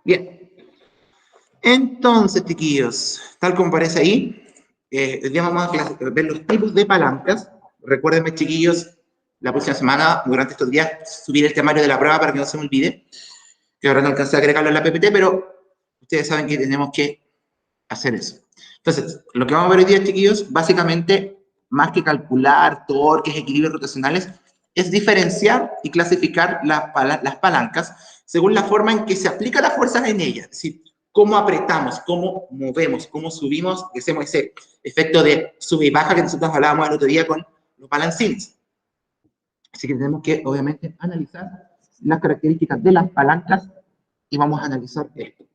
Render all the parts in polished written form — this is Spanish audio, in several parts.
Bien. Entonces, chiquillos, tal como aparece ahí, hoy día vamos a ver los tipos de palancas. Recuérdenme, chiquillos, la próxima semana, durante estos días, subir el temario de la prueba para que no se me olvide, que ahora no alcancé a agregarlo en la PPT, pero ustedes saben que tenemos que hacer eso. Entonces, lo que vamos a ver hoy día, chiquillos, básicamente, más que calcular torques, equilibrios rotacionales, es diferenciar y clasificar las palancas según la forma en que se aplican las fuerzas en ellas. Es decir, cómo apretamos, cómo movemos, cómo subimos, que hacemos ese efecto de sube y baja que nosotros hablábamos el otro día con los balancines. Así que tenemos que, obviamente, analizar las características de las palancas y vamos a analizar esto.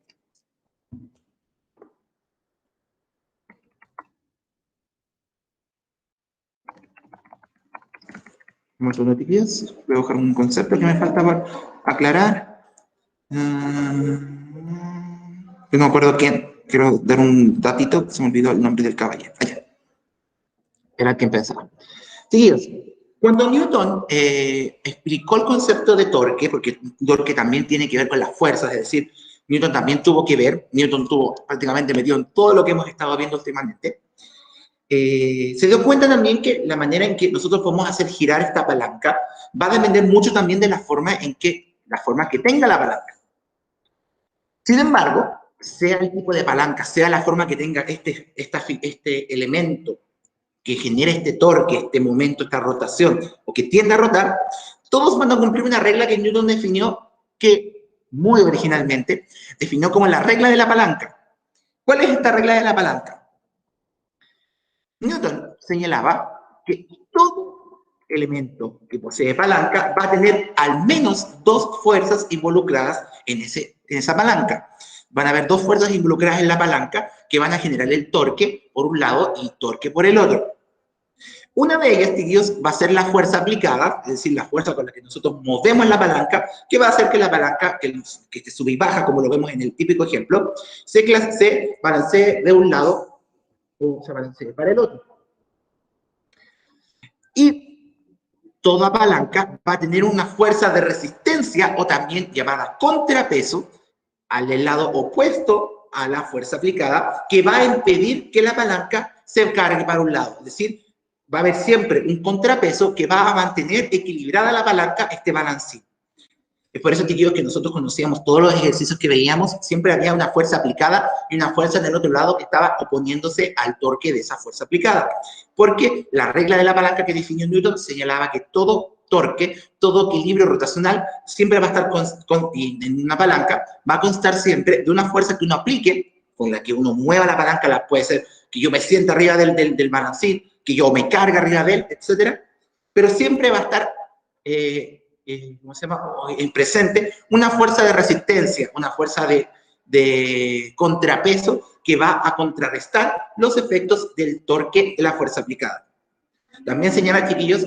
Vamos a noticias. Voy a buscar un concepto que me falta por aclarar. No me acuerdo quién. Quiero dar un datito. Se me olvidó el nombre del caballero. Allá. Era quien pensaba. Seguidos. Cuando Newton explicó el concepto de torque, porque torque también tiene que ver con las fuerzas, es decir, Newton también tuvo que ver, Newton tuvo prácticamente metido en todo lo que hemos estado viendo últimamente, se dio cuenta también que la manera en que nosotros podemos hacer girar esta palanca va a depender mucho también de la forma que tenga la palanca. Sin embargo, sea el tipo de palanca, sea la forma que tenga este elemento que genera este torque, este momento, esta rotación, o que tiende a rotar, todos van a cumplir una regla que Newton definió, que muy originalmente definió como la regla de la palanca. ¿Cuál es esta regla de la palanca? Newton señalaba que todo elemento que posee palanca va a tener al menos dos fuerzas involucradas en esa palanca. Van a haber dos fuerzas involucradas en la palanca que van a generar el torque por un lado y torque por el otro. Una de ellas, chiquillos, va a ser la fuerza aplicada, es decir, la fuerza con la que nosotros movemos la palanca, que va a hacer que la palanca, que sube y baja, como lo vemos en el típico ejemplo, se balancee de un lado o se balancee para el otro. Y toda palanca va a tener una fuerza de resistencia, o también llamada contrapeso, al lado opuesto a la fuerza aplicada, que va a impedir que la palanca se cargue para un lado. Es decir, va a haber siempre un contrapeso que va a mantener equilibrada la palanca, este balancín. Es por eso, chiquillos, que nosotros conocíamos todos los ejercicios que veíamos, siempre había una fuerza aplicada y una fuerza en el otro lado que estaba oponiéndose al torque de esa fuerza aplicada. Porque la regla de la palanca que definió Newton señalaba que todo torque, todo equilibrio rotacional siempre va a estar en una palanca, va a constar siempre de una fuerza que uno aplique, con la que uno mueva la palanca, puede ser que yo me sienta arriba del balancín, que yo me cargue arriba de él, etc. Pero siempre va a estar ¿cómo se llama? En presente, una fuerza de resistencia, una fuerza de contrapeso que va a contrarrestar los efectos del torque de la fuerza aplicada. También señala, chiquillos,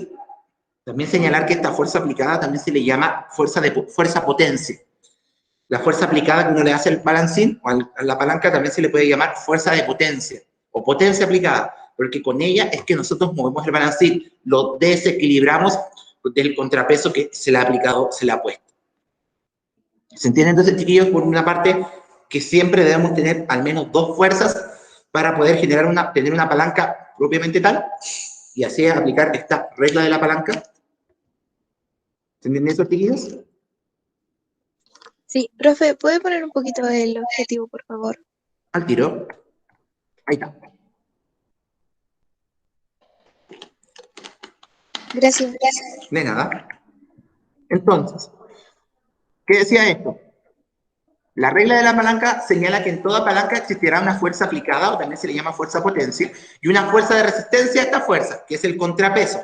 también señalar que esta fuerza aplicada también se le llama fuerza potencia. La fuerza aplicada que uno le hace al balancín o a la palanca también se le puede llamar fuerza de potencia o potencia aplicada, porque con ella es que nosotros movemos el balancín, lo desequilibramos del contrapeso que se le ha aplicado, se le ha puesto. ¿Se entiende entonces, chiquillos? Por una parte, que siempre debemos tener al menos dos fuerzas para poder tener una palanca propiamente tal, y así aplicar esta regla de la palanca. ¿Se entiende eso, chiquillos? Sí, profe, ¿puede poner un poquito el objetivo, por favor? Al tiro. Ahí está. Gracias. De nada. Entonces, ¿qué decía esto? La regla de la palanca señala que en toda palanca existirá una fuerza aplicada, o también se le llama fuerza potencia, y una fuerza de resistencia a esta fuerza, que es el contrapeso.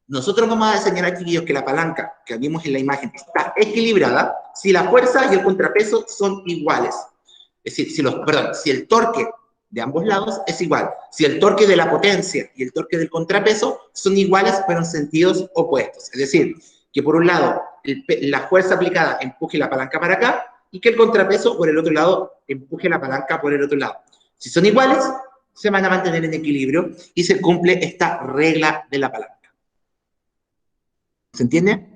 Nosotros vamos a señalar, chiquillos, que la palanca que vimos en la imagen está equilibrada si la fuerza y el contrapeso son iguales. Es decir, si el torque de ambos lados es igual. Si el torque de la potencia y el torque del contrapeso son iguales, pero en sentidos opuestos. Es decir, que por un lado la fuerza aplicada empuje la palanca para acá y que el contrapeso por el otro lado empuje la palanca por el otro lado. Si son iguales, se van a mantener en equilibrio y se cumple esta regla de la palanca. ¿Se entiende?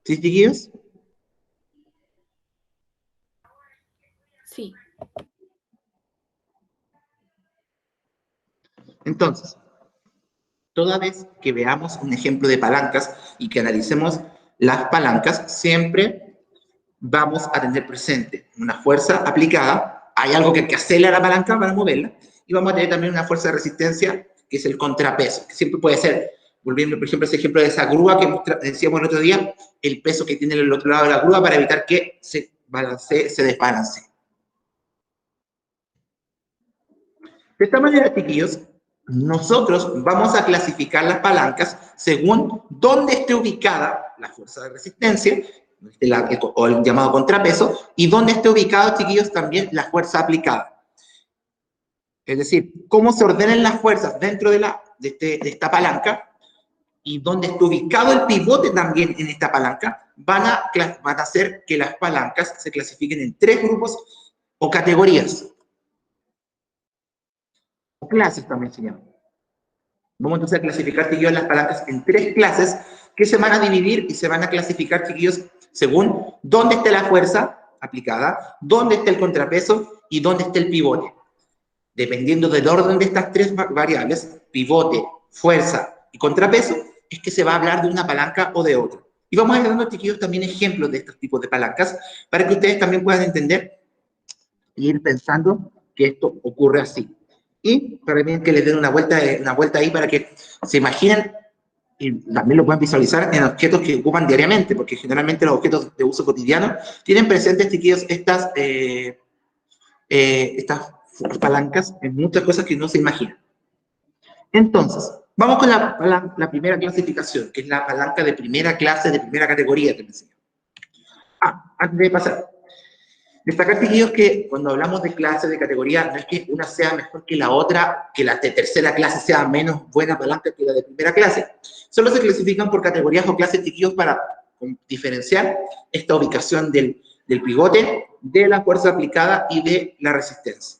¿Sí, chiquillos? Sí. Entonces, toda vez que veamos un ejemplo de palancas y que analicemos las palancas, siempre vamos a tener presente una fuerza aplicada, hay algo que acelera la palanca para moverla, y vamos a tener también una fuerza de resistencia, que es el contrapeso, que siempre puede ser, volviendo por ejemplo a ese ejemplo de esa grúa que decíamos el otro día, el peso que tiene el otro lado de la grúa para evitar que se balancee, se desbalancee. De esta manera, chiquillos, nosotros vamos a clasificar las palancas según dónde esté ubicada la fuerza de resistencia, o el llamado contrapeso, y dónde esté ubicado, chiquillos, también la fuerza aplicada. Es decir, cómo se ordenan las fuerzas dentro de esta palanca y dónde esté ubicado el pivote también en esta palanca, van a hacer que las palancas se clasifiquen en 3 grupos o categorías. O clases también se llaman. Vamos entonces a clasificar, chiquillos, las palancas en 3 clases que se van a dividir y se van a clasificar, chiquillos, según dónde esté la fuerza aplicada, dónde esté el contrapeso y dónde esté el pivote. Dependiendo del orden de estas 3 variables, pivote, fuerza y contrapeso, es que se va a hablar de una palanca o de otra. Y vamos a ir dando, chiquillos, también ejemplos de estos tipos de palancas para que ustedes también puedan entender y ir pensando que esto ocurre así. Y para que les den una vuelta ahí para que se imaginen y también lo pueden visualizar en objetos que ocupan diariamente, porque generalmente los objetos de uso cotidiano tienen presentes, chiquillos, estas palancas en muchas cosas que no se imaginan. Entonces, vamos con la primera clasificación, que es la palanca de primera clase, de primera categoría que me enseñó. Antes de pasar, destacar, chiquillos, que cuando hablamos de clase, de categoría, no es que una sea mejor que la otra, que la de tercera clase sea menos buena palanca que la de primera clase. Solo se clasifican por categorías o clases, chiquillos, para diferenciar esta ubicación del pivote, de la fuerza aplicada y de la resistencia.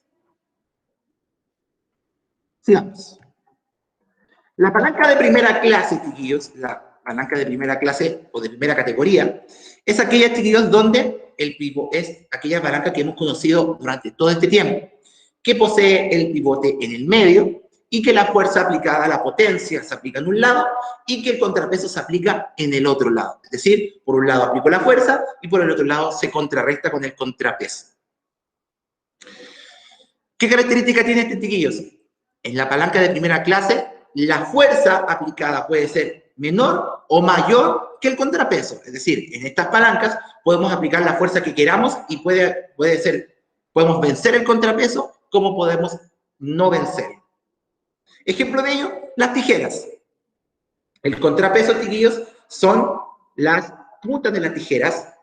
Sigamos. La palanca de primera clase, chiquillos, la palanca de primera clase o de primera categoría, es aquella, chiquillos, donde el pivote es aquella palanca que hemos conocido durante todo este tiempo, que posee el pivote en el medio y que la fuerza aplicada, la potencia, se aplica en un lado y que el contrapeso se aplica en el otro lado. Es decir, por un lado aplico la fuerza y por el otro lado se contrarresta con el contrapeso. ¿Qué característica tiene este, chiquillos? En la palanca de primera clase, la fuerza aplicada puede ser menor o mayor que el contrapeso. Es decir, en estas palancas podemos aplicar la fuerza que queramos y podemos vencer el contrapeso como podemos no vencer. Ejemplo de ello, las tijeras. El contrapeso, chiquillos, son las puntas de las tijeras.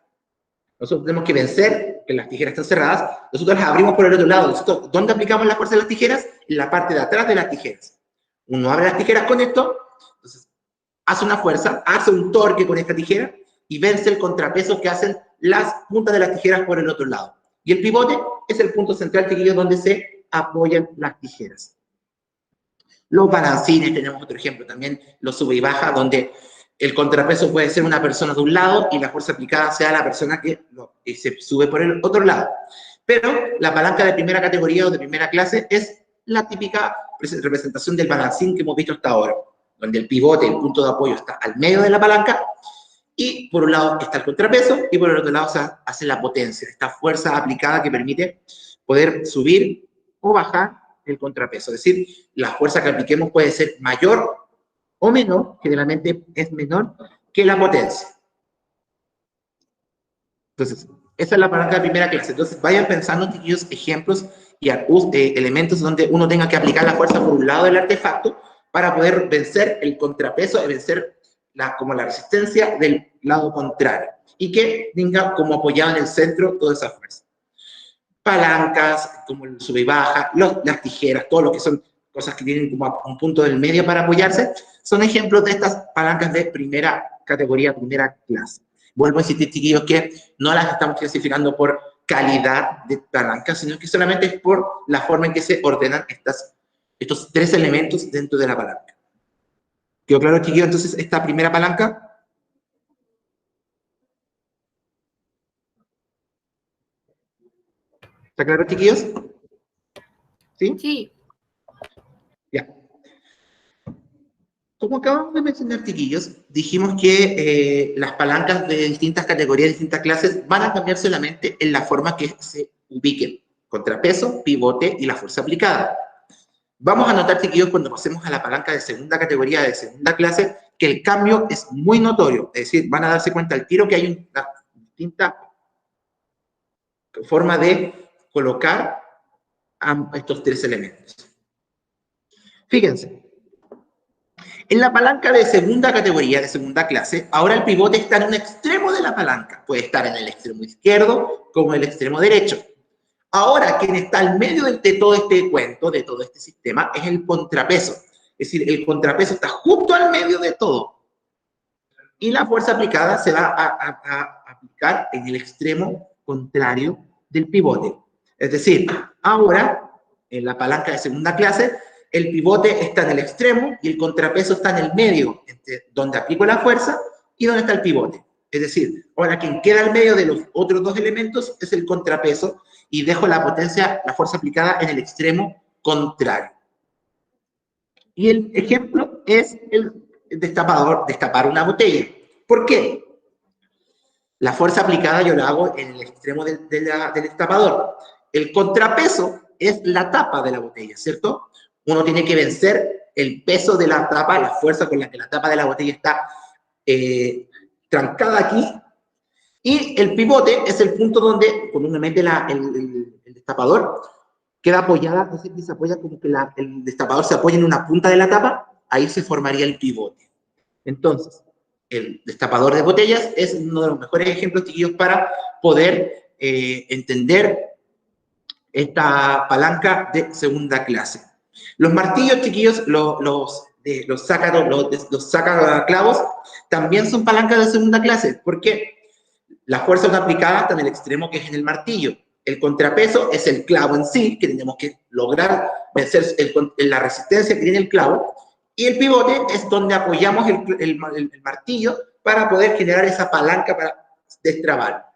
Nosotros tenemos que vencer que las tijeras están cerradas. Nosotros las abrimos por el otro lado. Nosotros, ¿dónde aplicamos la fuerza de las tijeras? En la parte de atrás de las tijeras. Uno abre las tijeras con esto, entonces hace una fuerza, hace un torque con esta tijera y vence el contrapeso que hacen las puntas de las tijeras por el otro lado. Y el pivote es el punto central, chiquillos, donde se apoyan las tijeras. Los balancines, tenemos otro ejemplo también, los sube y baja, donde el contrapeso puede ser una persona de un lado y la fuerza aplicada sea la persona que se sube por el otro lado. Pero la palanca de primera categoría o de primera clase es la típica representación del balancín que hemos visto hasta ahora, donde el pivote, el punto de apoyo está al medio de la palanca y por un lado está el contrapeso y por el otro lado se hace la potencia, esta fuerza aplicada que permite poder subir o bajar el contrapeso. Es decir, la fuerza que apliquemos puede ser mayor o menor, generalmente es menor que la potencia. Entonces, esa es la palanca de primera clase. Entonces, vayan pensando, chiquillos, ejemplos y elementos donde uno tenga que aplicar la fuerza por un lado del artefacto para poder vencer el contrapeso y vencer como la resistencia del lado contrario. Y que tenga como apoyado en el centro toda esa fuerza. Palancas, como el sube y baja, las tijeras, todo lo que son cosas que tienen como un punto del medio para apoyarse, son ejemplos de estas palancas de primera categoría, primera clase. Vuelvo a insistir, chiquillos, que no las estamos clasificando por calidad de palanca, sino que solamente es por la forma en que se ordenan estos 3 elementos dentro de la palanca. ¿Quedó claro, chiquillos, entonces, esta primera palanca? ¿Está claro, chiquillos? ¿Sí? Sí. Ya. Como acabamos de mencionar, chiquillos, dijimos que las palancas de distintas categorías, distintas clases, van a cambiar solamente en la forma que se ubiquen. Contrapeso, pivote y la fuerza aplicada. Vamos a notar, chiquillos, cuando pasemos a la palanca de segunda categoría, de segunda clase, que el cambio es muy notorio. Es decir, van a darse cuenta al tiro que hay una distinta forma de colocar a estos tres elementos. Fíjense. En la palanca de segunda categoría, de segunda clase, ahora el pivote está en un extremo de la palanca. Puede estar en el extremo izquierdo como en el extremo derecho. Ahora, quien está al medio de todo este cuento, de todo este sistema, es el contrapeso. Es decir, el contrapeso está justo al medio de todo. Y la fuerza aplicada se va a aplicar en el extremo contrario del pivote. Es decir, ahora, en la palanca de segunda clase, el pivote está en el extremo y el contrapeso está en el medio, donde aplico la fuerza y donde está el pivote. Es decir, ahora quien queda al medio de los otros dos elementos es el contrapeso y dejo la potencia, la fuerza aplicada en el extremo contrario. Y el ejemplo es el destapador, destapar una botella. ¿Por qué? La fuerza aplicada yo la hago en el extremo del destapador. El contrapeso es la tapa de la botella, ¿cierto? Uno tiene que vencer el peso de la tapa, la fuerza con la que la tapa de la botella está trancada aquí. Y el pivote es el punto donde, comúnmente el destapador queda apoyada, es decir, se apoya como que el destapador se apoya en una punta de la tapa, ahí se formaría el pivote. Entonces, el destapador de botellas es uno de los mejores ejemplos, chiquillos, para poder entender esta palanca de segunda clase. Los martillos, chiquillos, los sacaclavos, también son palancas de segunda clase, porque la fuerza no aplicada está en el extremo que es en el martillo. El contrapeso es el clavo en sí, que tenemos que lograr vencer la resistencia que tiene el clavo, y el pivote es donde apoyamos el martillo para poder generar esa palanca para destrabar.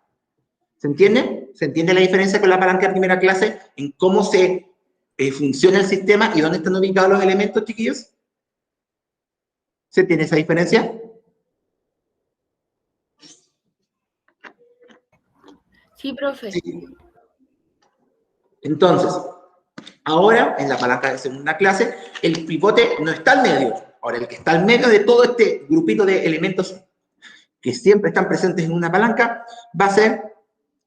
¿Se entiende? ¿Se entiende la diferencia con la palanca de primera clase en cómo se funciona el sistema y dónde están ubicados los elementos, chiquillos? ¿Se entiende esa diferencia? Sí, profe. Sí. Entonces, ahora, en la palanca de segunda clase, el pivote no está al medio. Ahora, el que está al medio de todo este grupito de elementos que siempre están presentes en una palanca va a ser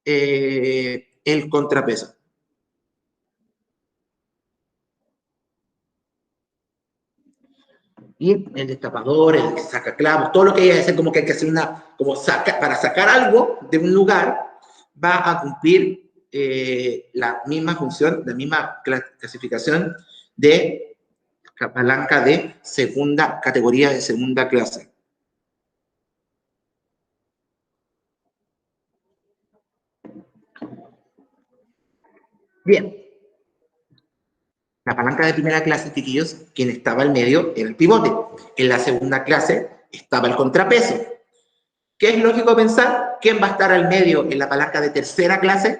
el contrapeso. Y el destapador, el sacaclavos, todo lo que hay que hacer, como que hay que hacer para sacar algo de un lugar, va a cumplir la misma función, la misma clasificación de palanca de segunda categoría, de segunda clase. Bien. La palanca de primera clase, chiquillos, quien estaba al medio era el pivote. En la segunda clase estaba el contrapeso. ¿Qué es lógico pensar? ¿Quién va a estar al medio en la palanca de tercera clase?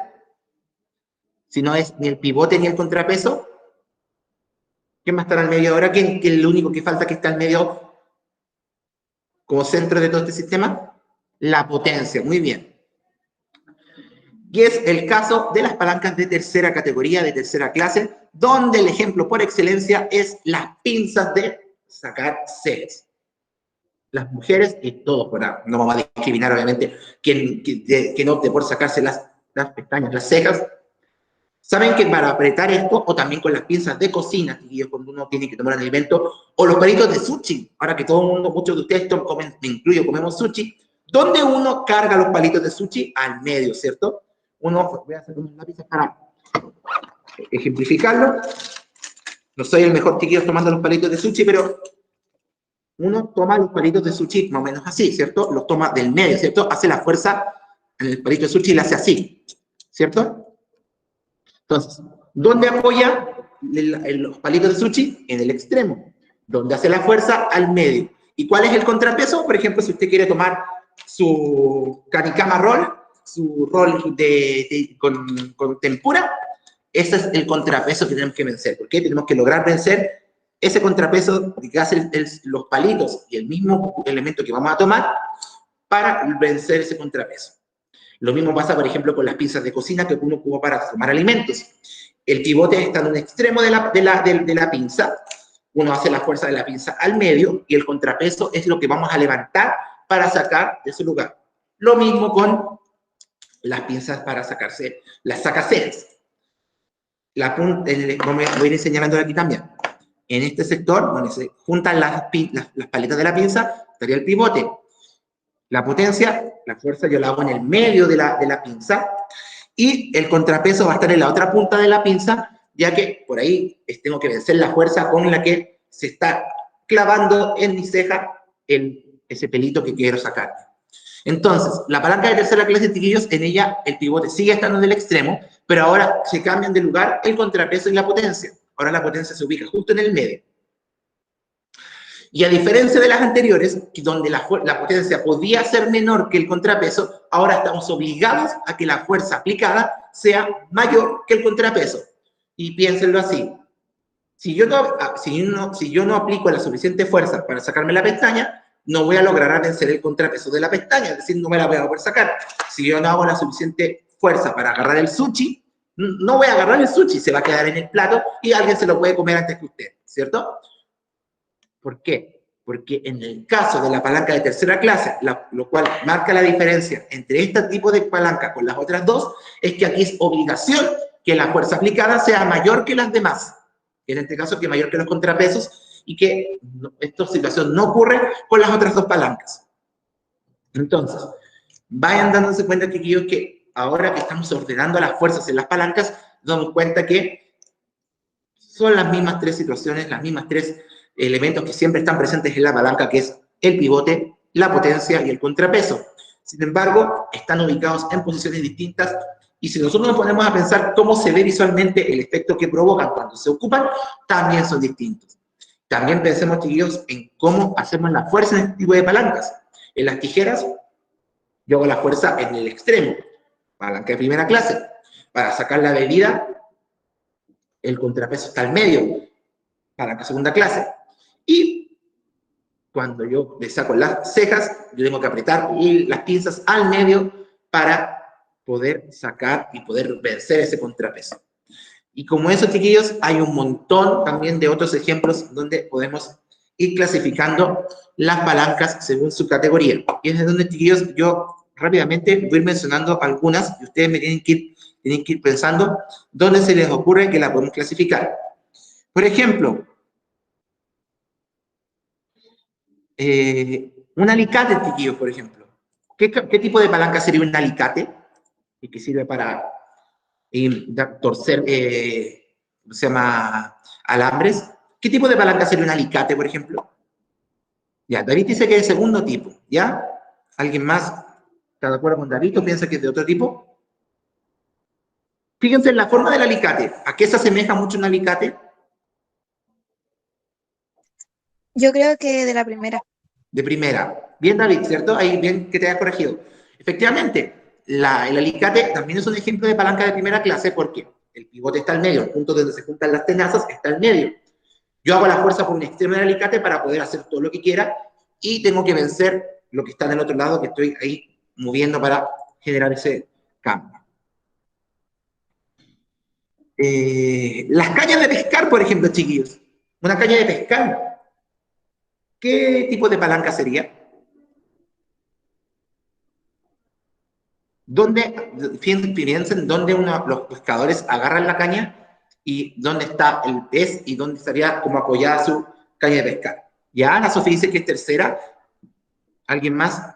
Si no es ni el pivote ni el contrapeso. ¿Quién va a estar al medio ahora? ¿Quién es el único que falta que está al medio como centro de todo este sistema? La potencia, muy bien. Y es el caso de las palancas de tercera categoría, de tercera clase, donde el ejemplo por excelencia es las pinzas de sacar cejas. Las mujeres y todos, no vamos a discriminar obviamente quien opte por sacarse las pestañas, las cejas. Saben que para apretar esto, o también con las pinzas de cocina, cuando uno tiene que tomar un alimento, o los palitos de sushi, ahora que todo el mundo, muchos de ustedes comen, me incluyo, comemos sushi, donde uno carga los palitos de sushi al medio, ¿cierto? Voy a hacer unos lápices para ejemplificarlo. No soy el mejor chiquillo tomando los palitos de sushi, pero uno toma los palitos de sushi más o menos así, ¿cierto? Los toma del medio, ¿cierto? Hace la fuerza en el palito de sushi y la hace así, ¿cierto? Entonces, ¿dónde apoya los palitos de sushi? En el extremo. ¿Dónde hace la fuerza? Al medio. ¿Y cuál es el contrapeso? Por ejemplo, si usted quiere tomar su kanikama roll, su roll con tempura, Ese es el contrapeso que tenemos que vencer. ¿Por qué? Tenemos que lograr vencer ese contrapeso que hace los palitos y el mismo elemento que vamos a tomar para vencer ese contrapeso. Lo mismo pasa, por ejemplo, con las pinzas de cocina que uno ocupa para tomar alimentos. El pivote está en un extremo de la pinza, uno hace la fuerza de la pinza al medio y el contrapeso es lo que vamos a levantar para sacar de su lugar. Lo mismo con las pinzas para sacarse las sacacejas. Voy a ir señalando aquí también. En este sector, donde se juntan las paletas de la pinza, estaría el pivote. La potencia, la fuerza, yo la hago en el medio de la pinza, y el contrapeso va a estar en la otra punta de la pinza, ya que por ahí tengo que vencer la fuerza con la que se está clavando en mi ceja ese pelito que quiero sacar. Entonces, la palanca de tercera clase, chiquillos, en ella el pivote sigue estando en el extremo, pero ahora se cambian de lugar el contrapeso y la potencia. Ahora la potencia se ubica justo en el medio. Y a diferencia de las anteriores, donde la potencia podía ser menor que el contrapeso, ahora estamos obligados a que la fuerza aplicada sea mayor que el contrapeso. Y piénsenlo así. Si yo no aplico la suficiente fuerza para sacarme la pestaña, no voy a lograr vencer el contrapeso de la pestaña, es decir, no me la voy a poder sacar. Si yo no hago la suficiente fuerza para agarrar el sushi, no voy a agarrar el sushi, se va a quedar en el plato y alguien se lo puede comer antes que usted, ¿cierto? ¿Por qué? Porque en el caso de la palanca de tercera clase, lo cual marca la diferencia entre este tipo de palanca con las otras dos, es que aquí es obligación que la fuerza aplicada sea mayor que las demás. En este caso, que mayor que los contrapesos, y que esta situación no ocurre con las otras dos palancas. Entonces, vayan dándose cuenta, chiquillos, que ahora que estamos ordenando las fuerzas en las palancas, nos damos cuenta que son las mismas tres situaciones, las mismas tres elementos que siempre están presentes en la palanca, que es el pivote, la potencia y el contrapeso. Sin embargo, están ubicados en posiciones distintas, y si nosotros nos ponemos a pensar cómo se ve visualmente el efecto que provocan cuando se ocupan, también son distintos. También pensemos, chiquillos, en cómo hacemos la fuerza en este tipo de palancas. En las tijeras, yo hago la fuerza en el extremo, palanca de primera clase. Para sacar la bebida, el contrapeso está al medio, palanca de segunda clase. Y cuando yo le saco las cejas, yo tengo que apretar las pinzas al medio para poder sacar y poder vencer ese contrapeso. Y como eso, chiquillos, hay un montón también de otros ejemplos donde podemos ir clasificando las palancas según su categoría. Y es de donde, chiquillos, yo rápidamente voy a ir mencionando algunas y ustedes me tienen que ir pensando dónde se les ocurre que la podemos clasificar. Por ejemplo, un alicate, chiquillos, por ejemplo. ¿Qué tipo de palanca sería un alicate? Y que sirve para torcer, ¿cómo se llama? Alambres. ¿Qué tipo de palanca sería un alicate, por ejemplo? Ya, David dice que es el segundo tipo, ¿ya? ¿Alguien más está de acuerdo con David o piensa que es de otro tipo? Fíjense en la forma del alicate. ¿A qué se asemeja mucho un alicate? Yo creo que de la primera. De primera. Bien, David, ¿cierto? Ahí bien que te hayas corregido. Efectivamente, el alicate también es un ejemplo de palanca de primera clase porque el pivote está al medio, el punto donde se juntan las tenazas está al medio. Yo hago la fuerza por un extremo del alicate para poder hacer todo lo que quiera y tengo que vencer lo que está del otro lado que estoy ahí moviendo para generar ese cambio. Las cañas de pescar, por ejemplo, chiquillos. Una caña de pescar. ¿Qué tipo de palanca sería? Piensen dónde los pescadores agarran la caña y dónde está el pez y dónde estaría como apoyada su caña de pescar. Ya, Ana Sofía dice que es tercera. ¿Alguien más?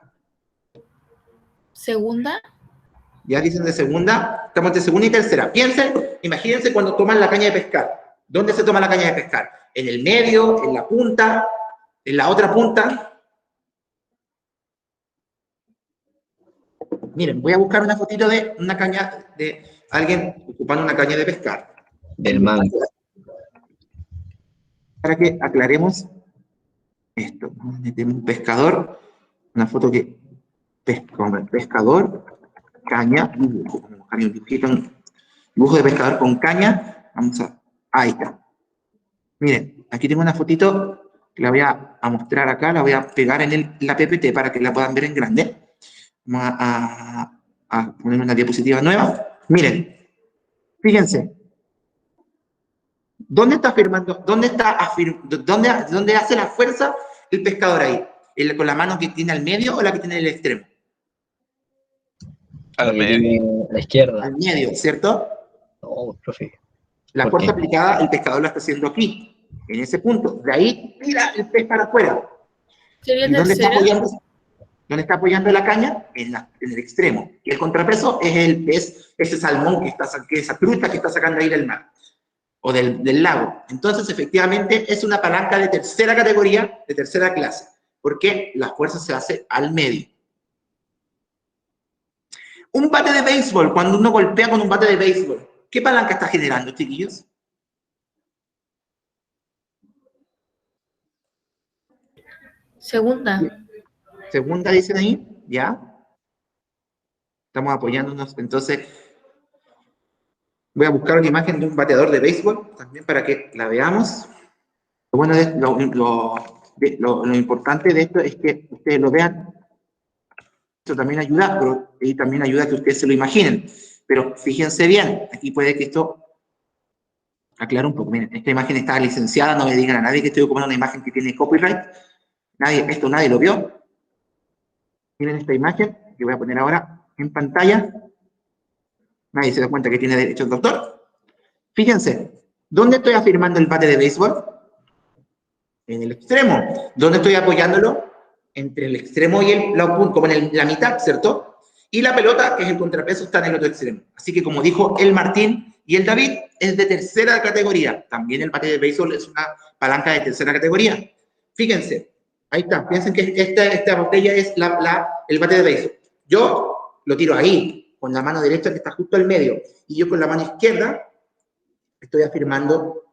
Segunda. Ya dicen de segunda. Estamos de segunda y tercera. Piensen, imagínense cuando toman la caña de pescar. ¿Dónde se toma la caña de pescar? ¿En el medio? ¿En la punta? ¿En la otra punta? Miren, voy a buscar una fotito de una caña, de alguien ocupando una caña de pescar. El mango. Para que aclaremos esto. Metemos un pescador, una foto que pescador, caña, dibujo, un dibujito Dibujo de pescador con caña. Vamos a... Ahí está. Miren, aquí tengo una fotito que la voy a mostrar acá, la voy a pegar en la PPT para que la puedan ver en grande. Vamos a poner una diapositiva nueva. Miren, fíjense. ¿Dónde está afirmando? ¿Dónde hace la fuerza el pescador ahí? ¿Con la mano que tiene al medio o la que tiene al extremo? Al medio. A la izquierda. Al medio, ¿cierto? Oh, profe. La ¿Por fuerza qué? aplicada, el pescador la está haciendo aquí, en ese punto. De ahí tira el pez para afuera. ¿Sería ¿Y dónde está tercera? apoyando? ¿Dónde está apoyando la caña? En el extremo. Y el contrapeso es el pez, ese salmón esa trucha que está sacando ahí del mar o del lago. Entonces, efectivamente, es una palanca de tercera categoría, de tercera clase, porque la fuerza se hace al medio. Un bate de béisbol, cuando uno golpea con un bate de béisbol, ¿qué palanca está generando, chiquillos? Segunda. Segunda, dicen ahí, ¿ya? Estamos apoyándonos, entonces voy a buscar una imagen de un bateador de béisbol, también para que la veamos. Lo bueno lo importante de esto es que ustedes lo vean. Esto también ayuda, pero y también ayuda a que ustedes se lo imaginen. Pero fíjense bien, aquí puede que esto aclare un poco. Miren, esta imagen está licenciada, no me digan a nadie que estoy ocupando una imagen que tiene copyright. Esto nadie lo vio. Miren esta imagen que voy a poner ahora en pantalla. Nadie se da cuenta que tiene derecho el doctor. Fíjense, ¿dónde estoy afirmando el bate de béisbol? En el extremo. ¿Dónde estoy apoyándolo? Entre el extremo y como en la mitad, ¿cierto? Y la pelota, que es el contrapeso, está en el otro extremo. Así que, como dijo el Martín y el David, es de tercera categoría. También el bate de béisbol es una palanca de tercera categoría. Fíjense, ahí está. Piensen que esta botella es el bate de béisbol. Yo lo tiro ahí, con la mano derecha que está justo al medio. Y yo con la mano izquierda estoy afirmando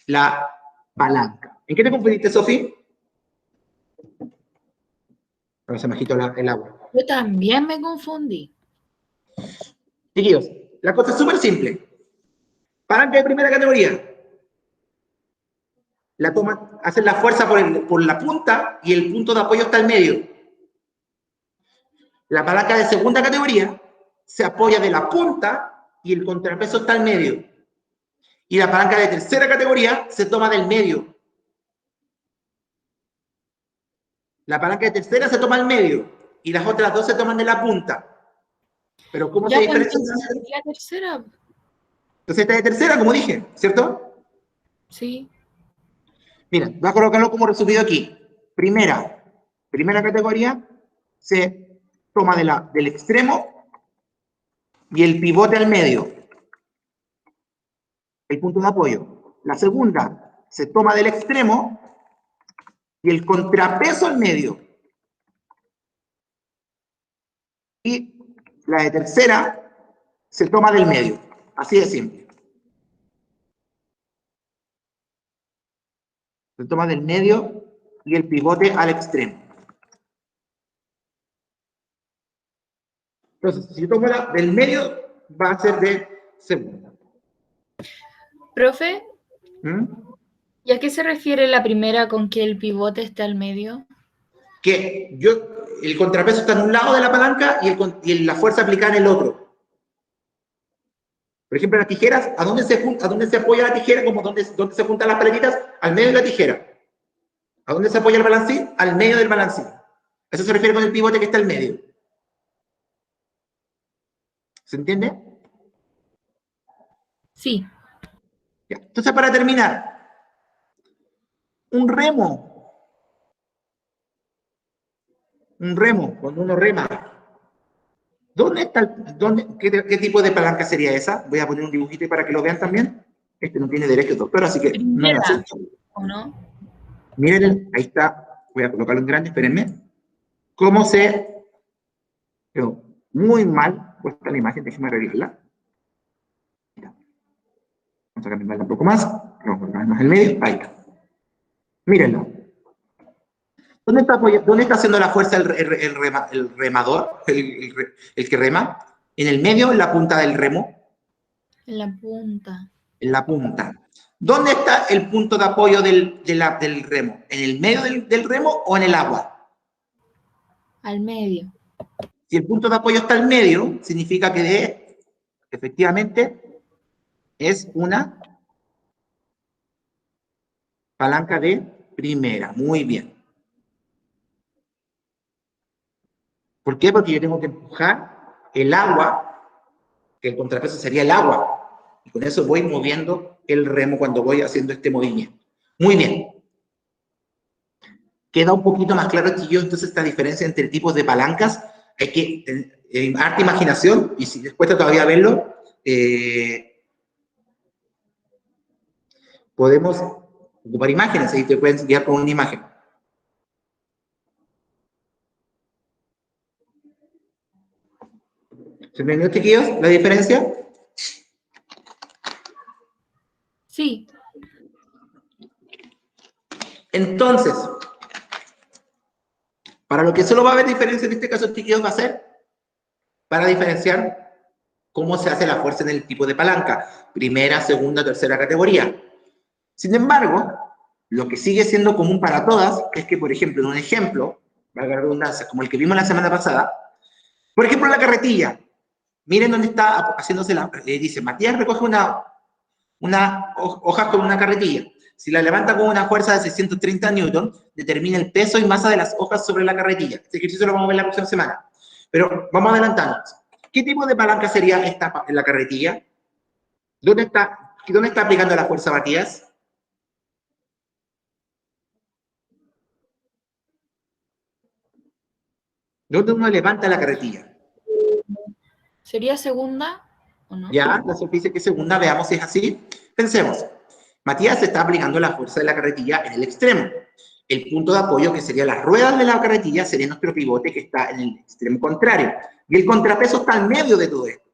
la palanca. ¿En qué te confundiste, Sofi? Ahora se me agitó el agua. Yo también me confundí. Chiquillos, la cosa es súper simple. Palanca de primera categoría. Hacen la fuerza por la punta y el punto de apoyo está al medio. La palanca de segunda categoría se apoya de la punta y el contrapeso está al medio. Y la palanca de tercera categoría se toma del medio. La palanca de tercera se toma al medio y las otras dos se toman de la punta. Pero ¿cómo se diferencia? La tercera. Entonces esta es de tercera, como dije, ¿cierto? Sí. Mira, voy a colocarlo como resumido aquí. Primera categoría se toma del extremo y el pivote al medio. El punto de apoyo. La segunda se toma del extremo y el contrapeso al medio. Y la de tercera se toma del medio. Así de simple. Se toma del medio y el pivote al extremo. Entonces, si yo tomo del medio, va a ser de segunda. Profe, ¿Mm? ¿y a qué se refiere la primera con que el pivote está al medio? Que el contrapeso está en un lado de la palanca y la fuerza aplicada en el otro. Por ejemplo, las tijeras, ¿a dónde se apoya la tijera? Como ¿dónde se juntan las paletitas? Al medio de la tijera. ¿A dónde se apoya el balancín? Al medio del balancín. Eso se refiere con el pivote que está al medio. ¿Se entiende? Sí. Ya. Entonces, para terminar, un remo, cuando uno rema, ¿qué tipo de palanca sería esa? Voy a poner un dibujito para que lo vean también. Este no tiene derecho, doctor, así que Primera, no me asusto. ¿o no? Miren, ahí está. Voy a colocarlo en grande, espérenme. ¿Cómo se... Pero muy mal puesta la imagen, déjenme arreglarla. Vamos a cambiarla un poco más. Vamos a colocar más en medio. Ahí está. Mírenlo. ¿Dónde está haciendo la fuerza el remador? El que rema. En el medio, en la punta del remo. En la punta. En la punta. ¿Dónde está el punto de apoyo del remo? ¿En el medio del remo o en el agua? Al medio. Si el punto de apoyo está al medio, significa que efectivamente es una palanca de primera. Muy bien. ¿Por qué? Porque yo tengo que empujar el agua, que el contrapeso sería el agua. Y con eso voy moviendo el remo cuando voy haciendo este movimiento. Muy bien. Queda un poquito más claro, chiquillos, entonces esta diferencia entre tipos de palancas. Hay que tener harta imaginación, y si les cuesta todavía verlo, podemos ocupar imágenes, ahí te pueden guiar con una imagen. ¿Se entendió, chiquillos, la diferencia? Sí. Entonces, para lo que solo va a haber diferencia en este caso, chiquillos, va a ser para diferenciar cómo se hace la fuerza en el tipo de palanca, primera, segunda, tercera categoría. Sin embargo, lo que sigue siendo común para todas es que, por ejemplo, en un ejemplo, valga la redundancia, como el que vimos la semana pasada, por ejemplo, la carretilla. Miren dónde está haciéndose la... dice, Matías recoge una hoja con una carretilla. Si la levanta con una fuerza de 630 newton, determina el peso y masa de las hojas sobre la carretilla. Este ejercicio lo vamos a ver la próxima semana. Pero vamos adelantándonos. ¿Qué tipo de palanca sería esta en la carretilla? ¿Dónde está aplicando la fuerza, Matías? ¿Dónde uno levanta la carretilla? ¿Sería segunda o no? Ya, la Sofía dice que segunda, veamos si es así. Pensemos. Matías está aplicando la fuerza de la carretilla en el extremo. El punto de apoyo, que serían las ruedas de la carretilla, sería nuestro pivote que está en el extremo contrario. Y el contrapeso está al medio de todo esto.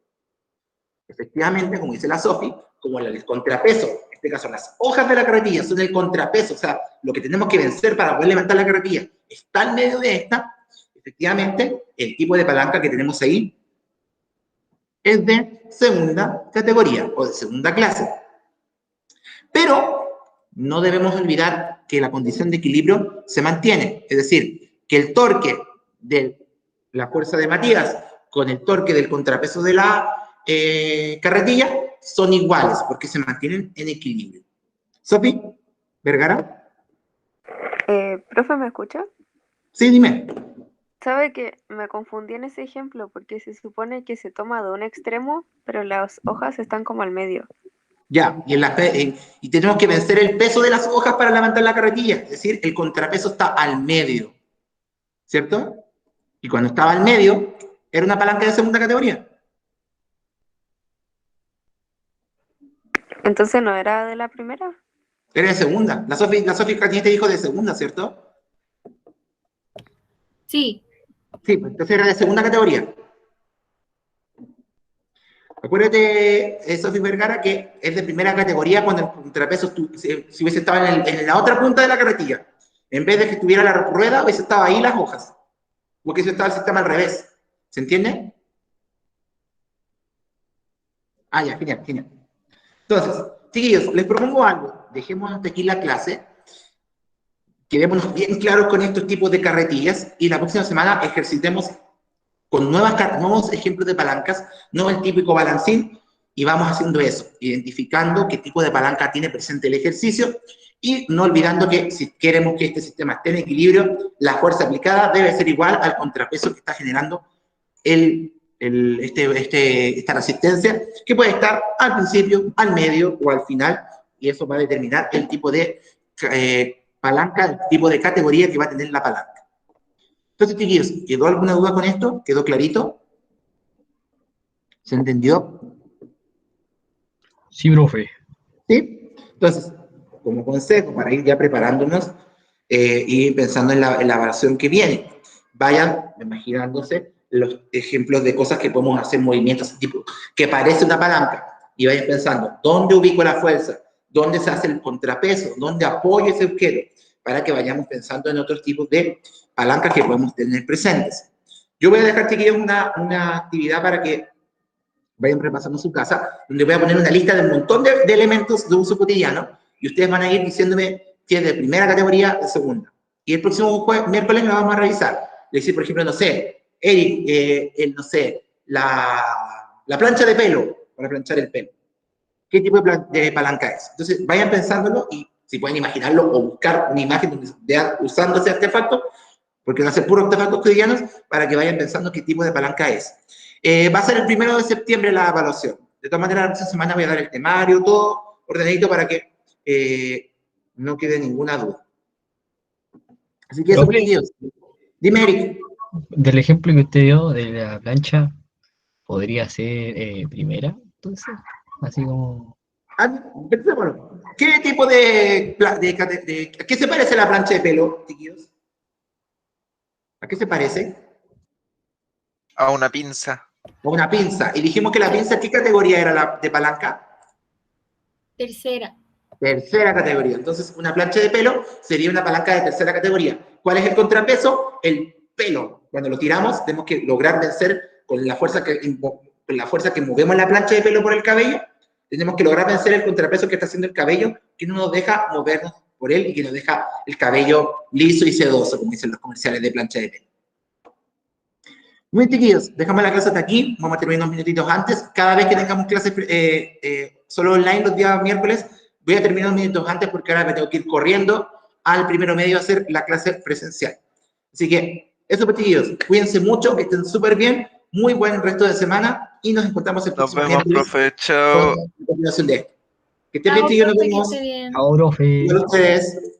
Efectivamente, como dice la Sofi, como el contrapeso, en este caso las hojas de la carretilla son el contrapeso, o sea, lo que tenemos que vencer para poder levantar la carretilla está al medio de esta, efectivamente, el tipo de palanca que tenemos ahí es de segunda categoría o de segunda clase. Pero no debemos olvidar que la condición de equilibrio se mantiene, es decir, que el torque de la fuerza de Matías con el torque del contrapeso de la carretilla son iguales porque se mantienen en equilibrio. Sofi, Vergara. Profe, ¿me escucha? Sí, dime. ¿Sabe que me confundí en ese ejemplo porque se supone que se toma de un extremo, pero las hojas están como al medio? Ya, y tenemos que vencer el peso de las hojas para levantar la carretilla, es decir, el contrapeso está al medio, ¿cierto? Y cuando estaba al medio, era una palanca de segunda categoría. Entonces no era de la primera. Era de segunda. La Sofi Catini te dijo de segunda, ¿cierto? Sí. Sí, pues entonces era de segunda categoría. Acuérdate, Sofi Vergara, que es de primera categoría cuando el contrapeso si hubiese estado en la otra punta de la carretilla. En vez de que estuviera la rueda, hubiese estado ahí las hojas. Porque eso estaba el sistema al revés. ¿Se entiende? Ah, ya, genial, genial. Entonces, chiquillos, les propongo algo. Dejemos hasta aquí la clase. Quedémonos bien claros con estos tipos de carretillas y la próxima semana ejercitemos con nuevos ejemplos de palancas, no el típico balancín, y vamos haciendo eso, identificando qué tipo de palanca tiene presente el ejercicio y no olvidando que si queremos que este sistema esté en equilibrio, la fuerza aplicada debe ser igual al contrapeso que está generando esta resistencia, que puede estar al principio, al medio o al final, y eso va a determinar el tipo de palanca, el tipo de categoría que va a tener la palanca. Entonces, chiquillos, ¿quedó alguna duda con esto? ¿Quedó clarito? ¿Se entendió? Sí, profe. ¿Sí? Entonces, como consejo, para ir ya preparándonos y pensando en la versión que viene, vayan imaginándose los ejemplos de cosas que podemos hacer, movimientos tipo que parece una palanca, y vayan pensando, ¿dónde ubico la fuerza? ¿Dónde se hace el contrapeso? ¿Dónde apoyo ese objeto? Para que vayamos pensando en otros tipos de palancas que podemos tener presentes. Yo voy a dejar, chiquillos, una actividad para que vayan repasando su casa, donde voy a poner una lista de un montón de elementos de uso cotidiano, y ustedes van a ir diciéndome si es de primera categoría o de segunda. Y el próximo miércoles lo vamos a revisar. Decir, por ejemplo, no sé, Eric, no sé, la plancha de pelo, para planchar el pelo. ¿Qué tipo de palanca es? Entonces, vayan pensándolo y si pueden imaginarlo o buscar una imagen donde vean usando ese artefacto, porque van a ser puros artefactos cotidianos, para que vayan pensando qué tipo de palanca es. Va a ser el 1 de septiembre la evaluación. De todas maneras, esta semana voy a dar el temario, todo ordenadito para que no quede ninguna duda. Así que eso, Profe, Dios. Dime, Eric. del ejemplo que usted dio de la plancha, ¿podría ser primera? Entonces, así como... Pensémoslo. ¿Qué tipo de ¿a qué se parece la plancha de pelo, chiquillos? ¿A qué se parece? A una pinza. O una pinza. Y dijimos que la pinza, ¿qué categoría era la de palanca? Tercera. Tercera categoría. Entonces, una plancha de pelo sería una palanca de tercera categoría. ¿Cuál es el contrapeso? El pelo. Cuando lo tiramos, tenemos que lograr vencer con la fuerza que movemos la plancha de pelo por el cabello. Tenemos que lograr vencer el contrapeso que está haciendo el cabello, que no nos deja movernos por él y que nos deja el cabello liso y sedoso, como dicen los comerciales de plancha de pelo. Muy bien, chiquillos, dejamos la clase hasta aquí. Vamos a terminar unos minutitos antes. Cada vez que tengamos clases solo online los días miércoles, voy a terminar unos minutos antes porque ahora me tengo que ir corriendo al 1 medio a hacer la clase presencial. Así que, eso pues, chiquillos, cuídense mucho, que estén súper bien, muy buen resto de semana y nos encontramos el Nos próximo vemos, miércoles profe. Chao. con la continuación de esto. Que estén bien, chiquillos, nos Profe, que vemos. esté bien. Ahora, profe. Igual ustedes.